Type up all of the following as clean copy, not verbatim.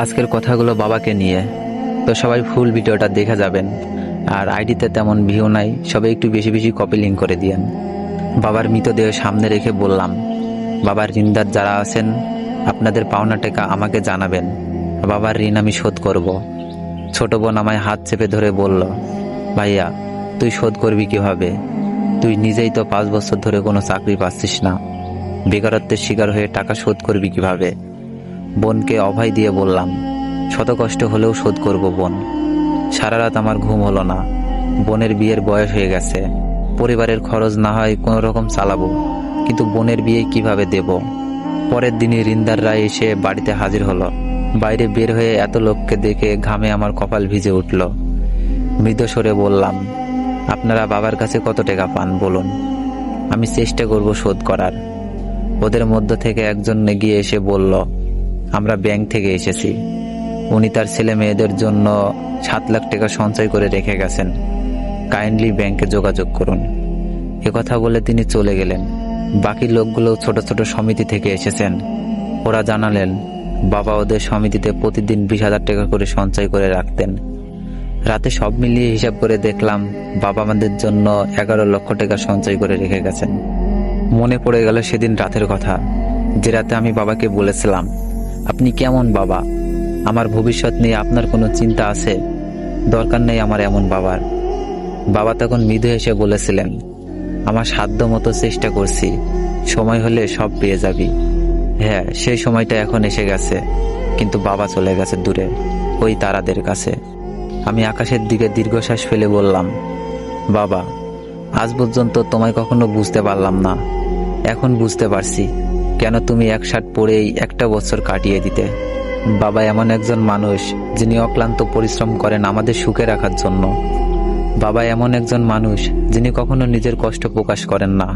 আজকের কথাগুলো বাবাকে নিয়ে। তো সবাই ফুল ভিডিওটা দেখে যাবেন। আর আইডিতে তেমন ভিউ নাই, সবাই একটু বেশি বেশি কপি লিঙ্ক করে দিয়েন। বাবার মৃতদেহ সামনে রেখে বললাম, বাবার ঋণদার যারা আছেন আপনাদের পাওনা টাকা আমাকে জানাবেন, বাবার ঋণ আমি শোধ করব। ছোট বোন আমায় হাত চেপে ধরে বলল, ভাইয়া তুই শোধ করবি কিভাবে? তুই নিজেই তো 5 বছর ধরে কোনো চাকরি পাচ্ছিস না, বেকারত্বের শিকার হয়ে টাকা শোধ করবি কিভাবে? বোনকে অভয় দিয়ে বললাম, শত কষ্ট হলেও শোধ করব বোন। সারা রাত আমার ঘুম হলো না। বোনের বিয়ের বয়স হয়ে গেছে, পরিবারের খরচ না হয় কোনো রকম চালাবো, কিন্তু বোনের বিয়ে কিভাবে দেব? পরের দিনই রিন্দাররা এসে বাড়িতে হাজির হলো। বাইরে বের হয়ে এত লোককে দেখে ঘামে আমার কপাল ভিজে উঠল। মৃদু স্বরে বললাম, আপনারা বাবার কাছে কত টাকা পান বলুন, আমি চেষ্টা করব শোধ করার। ওদের মধ্য থেকে একজন এগিয়ে এসে বলল, আমরা ব্যাংক থেকে এসেছি। উনি তার ছেলে মেয়েদের জন্য 7 লাখ টাকা সঞ্চয় করে রেখে গেছেন, কাইন্ডলি ব্যাংকে যোগাযোগ করুন। কথা বলে তিনি চলে গেলেন। বাকি লোকগুলো ছোট ছোট সমিতি থেকে এসেছেন। ওরা জানালেন বাবা ওদের সমিতিতে প্রতিদিন 20,000 টাকা করে সঞ্চয় করে রাখতেন। রাতে সব মিলিয়ে হিসাব করে দেখলাম বাবা আমাদের জন্য 11 লক্ষ টাকা সঞ্চয় করে রেখে গেছেন। মনে পড়ে গেল সেদিন রাতের কথা, যে রাতে আমি বাবাকে বলেছিলাম, আপনি কেমন বাবা? আমার ভবিষ্যৎ নিয়ে আপনার কোনো চিন্তা আছে? দরকার নেই আমার এমন বাবার। বাবা তখন মৃদু হেসে বলেছিলেন, আমার সাধ্য মতো চেষ্টা করছি, সময় হলে সব পেয়ে যাবি। হ্যাঁ, সেই সময়টা এখন এসে গেছে, কিন্তু বাবা চলে গেছে দূরে, ওই তারাদের কাছে। আমি আকাশের দিকে দীর্ঘশ্বাস ফেলে বললাম, বাবা আজ পর্যন্ত তোমায় কখনো বুঝতে পারলাম না, এখন বুঝতে পারছি কেন তুমি এক শার্ট পরেই একটা বছর কাটিয়ে দিতে। বাবা এমন একজন মানুষ যিনি অক্লান্ত পরিশ্রম করেন আমাদের সুখে রাখার জন্য। বাবা এমন একজন মানুষ যিনি কখনো নিজের কষ্ট প্রকাশ করেন না।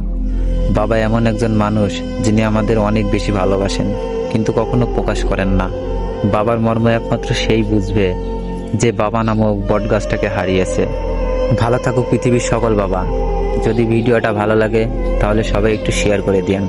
বাবা এমন একজন মানুষ যিনি আমাদের অনেক বেশি ভালোবাসেন, কিন্তু কখনো প্রকাশ করেন না। বাবার মর্ম একমাত্র সেই বুঝবে যে বাবা নামক বটগাছটাকে হারিয়েছে। ভালো থাকুক পৃথিবীর সকল বাবা। যদি ভিডিওটা ভালো লাগে তাহলে সবাই একটু শেয়ার করে দিন।